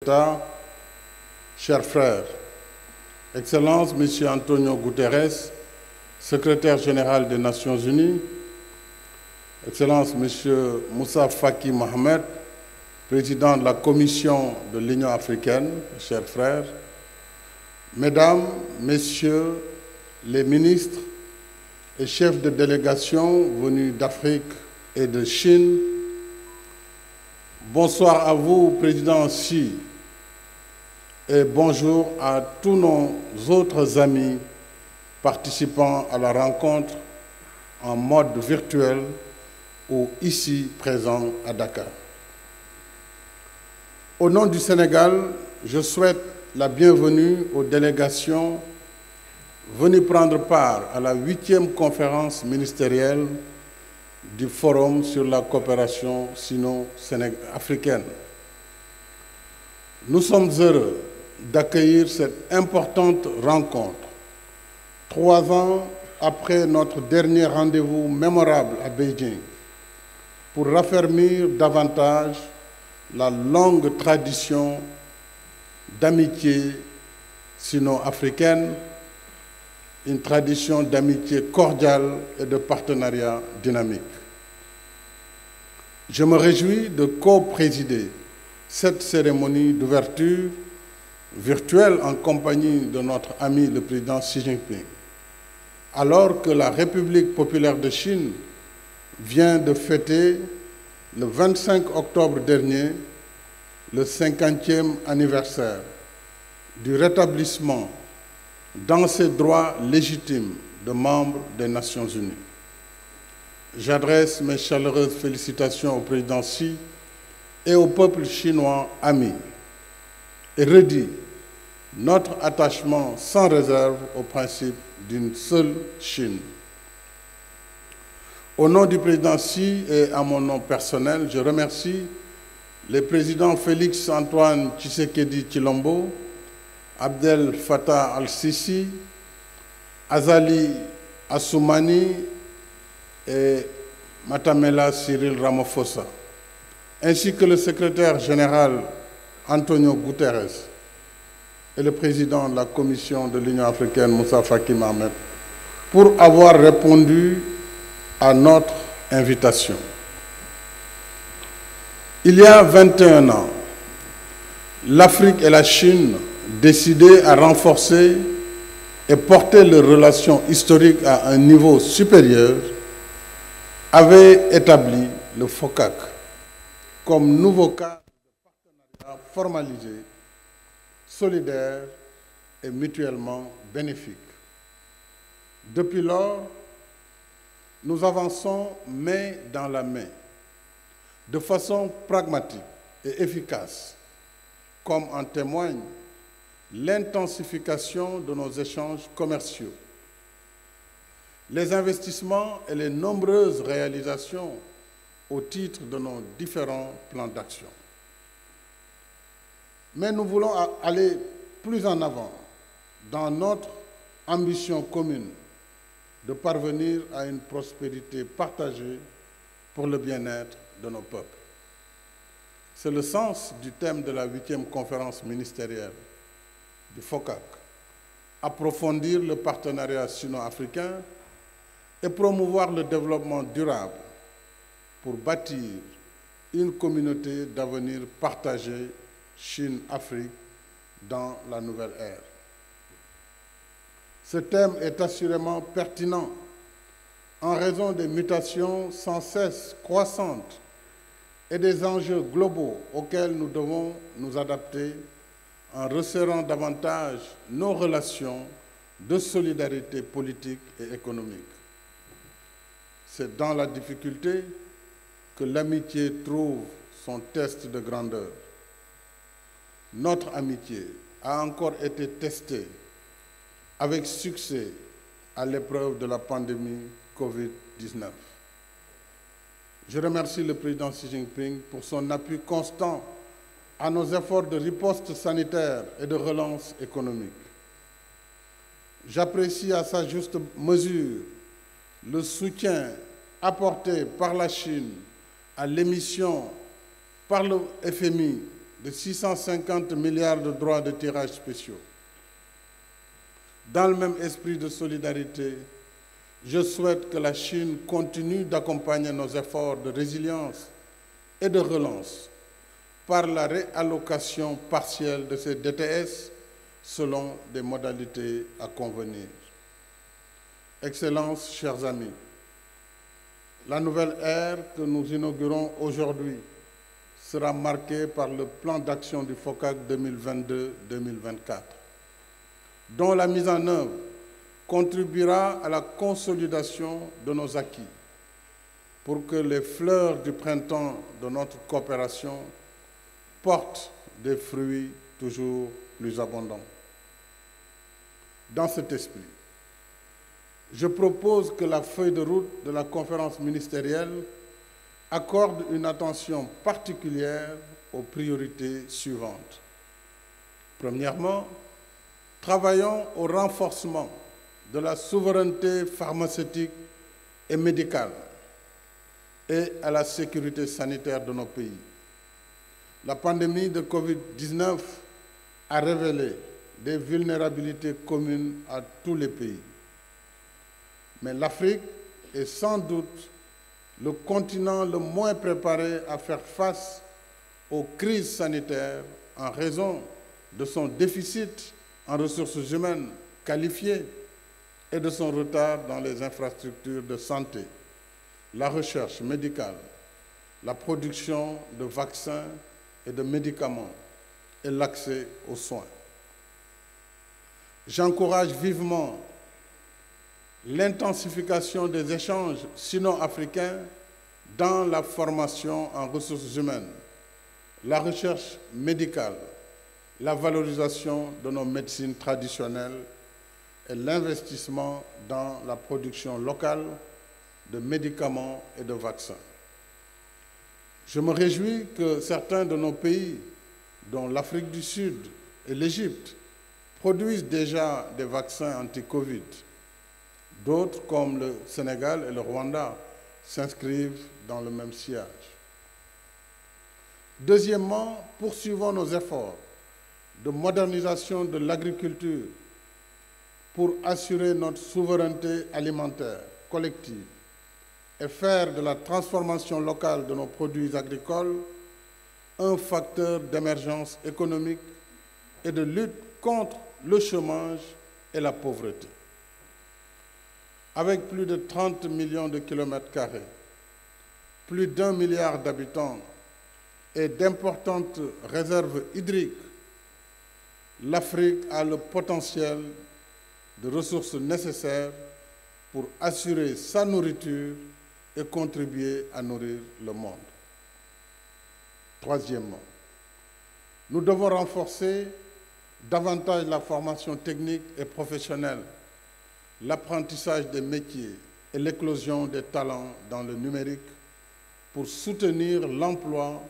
d'État, chers frères, Excellences, Monsieur Antonio Guterres, secrétaire général des Nations Unies, Excellences, Monsieur Moussa Faki Mohamed, président de la Commission de l'Union africaine, chers frères, Mesdames, Messieurs les ministres et chefs de délégation venus d'Afrique et de Chine, bonsoir à vous, Président Xi, et bonjour à tous nos autres amis participant à la rencontre en mode virtuel ou ici présents à Dakar. Au nom du Sénégal, je souhaite la bienvenue aux délégations venues prendre part à la 8e conférence ministérielle du Forum sur la coopération sino-africaine. Nous sommes heureux d'accueillir cette importante rencontre, 3 ans après notre dernier rendez-vous mémorable à Beijing, pour raffermir davantage la longue tradition d'amitié sino-africaine, une tradition d'amitié cordiale et de partenariat dynamique. Je me réjouis de co-présider cette cérémonie d'ouverture virtuelle en compagnie de notre ami le président Xi Jinping, alors que la République populaire de Chine vient de fêter le 25 octobre dernier le 50e anniversaire du rétablissement dans ses droits légitimes de membre des Nations Unies. J'adresse mes chaleureuses félicitations au président Xi et au peuple chinois ami et redis notre attachement sans réserve au principe d'une seule Chine. Au nom du président Xi et à mon nom personnel, je remercie les présidents Félix Antoine Tshisekedi Tshilombo, Abdel Fattah al-Sisi, Azali Assoumani et Matamela Cyril Ramaphosa, ainsi que le secrétaire général Antonio Guterres et le président de la Commission de l'Union africaine, Moussa Faki Mohamed, pour avoir répondu à notre invitation. Il y a 21 ans, l'Afrique et la Chine, décidées à renforcer et porter leurs relations historiques à un niveau supérieur, avaient établi le FOCAC comme nouveau cadre de partenariat formalisé, solidaire et mutuellement bénéfique. Depuis lors, nous avançons main dans la main, de façon pragmatique et efficace, comme en témoigne l'intensification de nos échanges commerciaux, les investissements et les nombreuses réalisations au titre de nos différents plans d'action. Mais nous voulons aller plus en avant dans notre ambition commune de parvenir à une prospérité partagée pour le bien-être de nos peuples. C'est le sens du thème de la 8e conférence ministérielle du FOCAC, approfondir le partenariat sino-africain et promouvoir le développement durable pour bâtir une communauté d'avenir partagée Chine-Afrique dans la nouvelle ère. Ce thème est assurément pertinent en raison des mutations sans cesse croissantes et des enjeux globaux auxquels nous devons nous adapter en resserrant davantage nos relations de solidarité politique et économique. C'est dans la difficulté que l'amitié trouve son test de grandeur. Notre amitié a encore été testée avec succès à l'épreuve de la pandémie Covid-19. Je remercie le président Xi Jinping pour son appui constant à nos efforts de riposte sanitaire et de relance économique. J'apprécie à sa juste mesure le soutien apporté par la Chine à l'émission par le FMI de 650 milliards de droits de tirage spéciaux. Dans le même esprit de solidarité, je souhaite que la Chine continue d'accompagner nos efforts de résilience et de relance par la réallocation partielle de ces DTS selon des modalités à convenir. Excellences, chers amis, la nouvelle ère que nous inaugurons aujourd'hui sera marquée par le plan d'action du FOCAC 2022-2024, dont la mise en œuvre contribuera à la consolidation de nos acquis pour que les fleurs du printemps de notre coopération portent des fruits toujours plus abondants. Dans cet esprit, je propose que la feuille de route de la conférence ministérielle accorde une attention particulière aux priorités suivantes. Premièrement, travaillons au renforcement de la souveraineté pharmaceutique et médicale et à la sécurité sanitaire de nos pays. La pandémie de Covid-19 a révélé des vulnérabilités communes à tous les pays. Mais l'Afrique est sans doute le continent le moins préparé à faire face aux crises sanitaires en raison de son déficit en ressources humaines qualifiées et de son retard dans les infrastructures de santé, la recherche médicale, la production de vaccins et de médicaments et l'accès aux soins. J'encourage vivement l'intensification des échanges sino-africains dans la formation en ressources humaines, la recherche médicale, la valorisation de nos médecines traditionnelles et l'investissement dans la production locale de médicaments et de vaccins. Je me réjouis que certains de nos pays, dont l'Afrique du Sud et l'Égypte, produisent déjà des vaccins anti-Covid. D'autres, comme le Sénégal et le Rwanda, s'inscrivent dans le même sillage. Deuxièmement, poursuivons nos efforts de modernisation de l'agriculture pour assurer notre souveraineté alimentaire collective et faire de la transformation locale de nos produits agricoles un facteur d'émergence économique et de lutte contre le chômage et la pauvreté. Avec plus de 30 millions de kilomètres carrés, plus d'1 milliard d'habitants et d'importantes réserves hydriques, l'Afrique a le potentiel de ressources nécessaires pour assurer sa nourriture et contribuer à nourrir le monde. Troisièmement, nous devons renforcer davantage la formation technique et professionnelle, l'apprentissage des métiers et l'éclosion des talents dans le numérique pour soutenir l'emploi,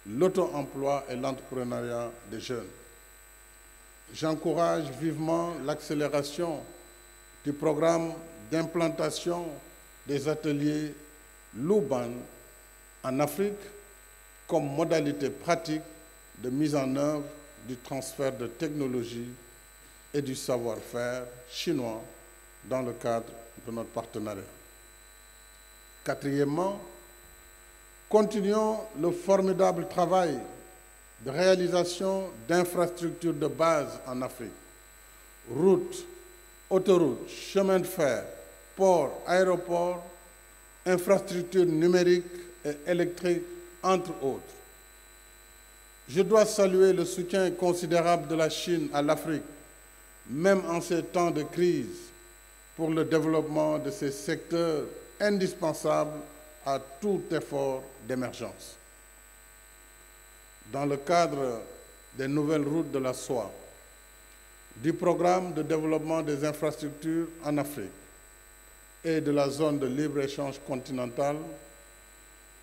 l'auto-emploi et l'entrepreneuriat des jeunes. J'encourage vivement l'accélération du programme d'implantation des ateliers Luban en Afrique comme modalité pratique de mise en œuvre du transfert de technologie et du savoir-faire chinois dans le cadre de notre partenariat. Quatrièmement, continuons le formidable travail de réalisation d'infrastructures de base en Afrique. Routes, autoroutes, chemins de fer, ports, aéroports, infrastructures numériques et électriques, entre autres. Je dois saluer le soutien considérable de la Chine à l'Afrique, même en ces temps de crise, pour le développement de ces secteurs indispensables à tout effort d'émergence. Dans le cadre des nouvelles routes de la soie, du programme de développement des infrastructures en Afrique et de la zone de libre-échange continentale,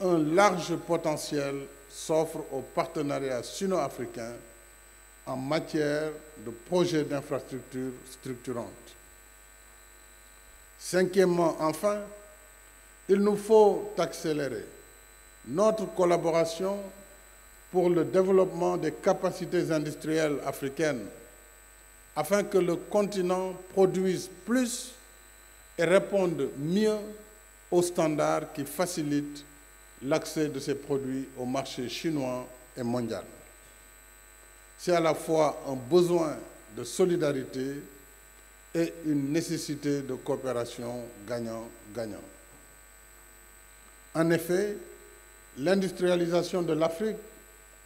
un large potentiel s'offre aux partenariats sino-africains en matière de projets d'infrastructures structurantes. Cinquièmement, enfin, il nous faut accélérer notre collaboration pour le développement des capacités industrielles africaines afin que le continent produise plus et réponde mieux aux standards qui facilitent l'accès de ces produits au marché chinois et mondial. C'est à la fois un besoin de solidarité et une nécessité de coopération gagnant-gagnant. En effet, l'industrialisation de l'Afrique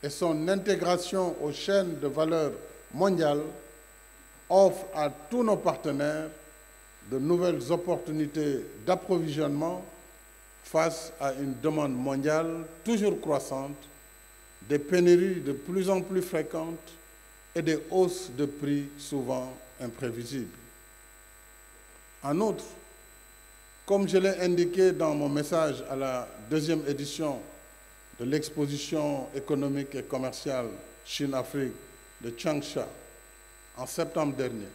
et son intégration aux chaînes de valeur mondiales offrent à tous nos partenaires de nouvelles opportunités d'approvisionnement face à une demande mondiale toujours croissante, des pénuries de plus en plus fréquentes et des hausses de prix souvent imprévisibles. En outre, comme je l'ai indiqué dans mon message à la deuxième édition de l'exposition économique et commerciale Chine-Afrique de Changsha en septembre dernier,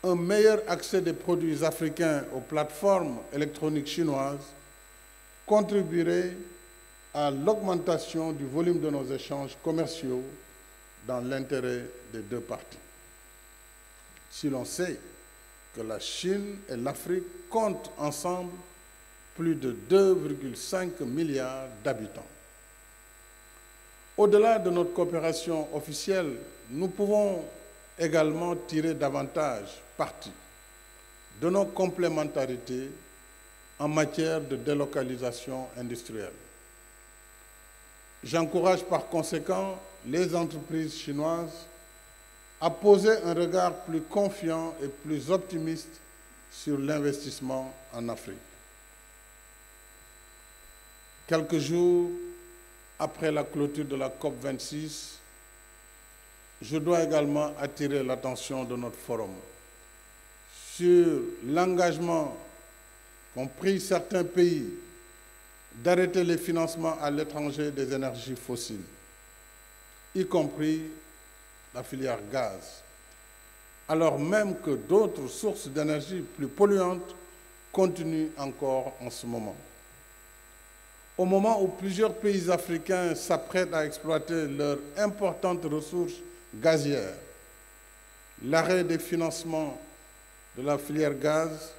un meilleur accès des produits africains aux plateformes électroniques chinoises contribuerait à l'augmentation du volume de nos échanges commerciaux dans l'intérêt des deux parties. Si l'on sait que la Chine et l'Afrique comptent ensemble plus de 2,5 milliards d'habitants. Au-delà de notre coopération officielle, nous pouvons également tirer davantage parti de nos complémentarités en matière de délocalisation industrielle. J'encourage par conséquent les entreprises chinoises à poser un regard plus confiant et plus optimiste sur l'investissement en Afrique. Quelques jours après la clôture de la COP26, je dois également attirer l'attention de notre forum sur l'engagement qu'ont pris certains pays d'arrêter les financements à l'étranger des énergies fossiles, y compris la filière gaz, alors même que d'autres sources d'énergie plus polluantes continuent encore en ce moment. Au moment où plusieurs pays africains s'apprêtent à exploiter leurs importantes ressources gazières, l'arrêt des financements de la filière gaz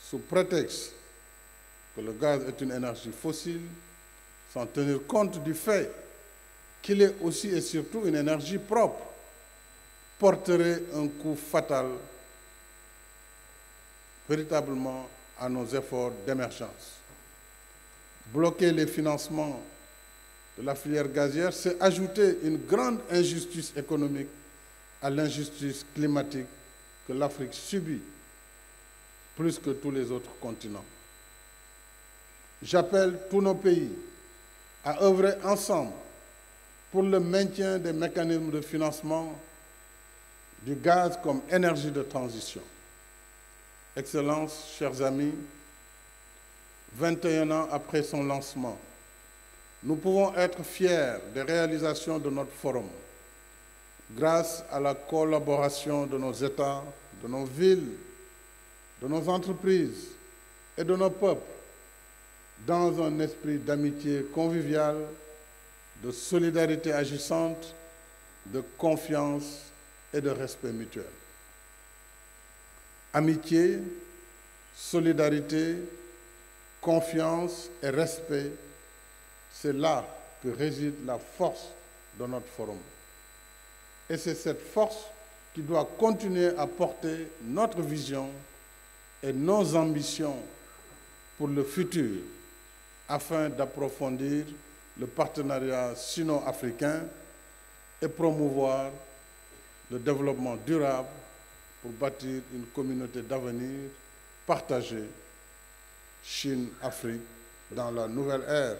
sous prétexte que le gaz est une énergie fossile, sans tenir compte du fait qu'il est aussi et surtout une énergie propre, porterait un coup fatal véritablement à nos efforts d'émergence. Bloquer les financements de la filière gazière, c'est ajouter une grande injustice économique à l'injustice climatique que l'Afrique subit plus que tous les autres continents. J'appelle tous nos pays à œuvrer ensemble pour le maintien des mécanismes de financement du gaz comme énergie de transition. Excellences, chers amis, 21 ans après son lancement, nous pouvons être fiers des réalisations de notre forum, grâce à la collaboration de nos États, de nos villes, de nos entreprises et de nos peuples, dans un esprit d'amitié conviviale, de solidarité agissante, de confiance et de respect mutuel. Amitié, solidarité, confiance et respect, c'est là que réside la force de notre forum. Et c'est cette force qui doit continuer à porter notre vision et nos ambitions pour le futur, afin d'approfondir le partenariat sino-africain et promouvoir le développement durable pour bâtir une communauté d'avenir partagée, Chine-Afrique, dans la nouvelle ère.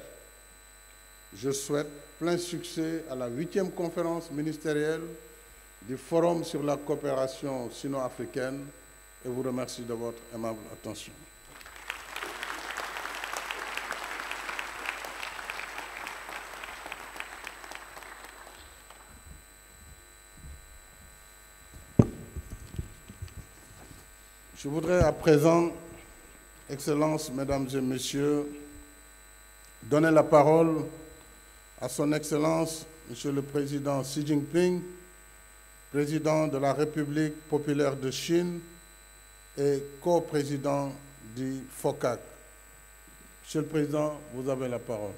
Je souhaite plein succès à la 8e conférence ministérielle du Forum sur la coopération sino-africaine et vous remercie de votre aimable attention. Je voudrais à présent, Excellences, Mesdames et Messieurs, donner la parole à son Excellence, Monsieur le Président Xi Jinping, Président de la République populaire de Chine et co-président du FOCAC. Monsieur le Président, vous avez la parole.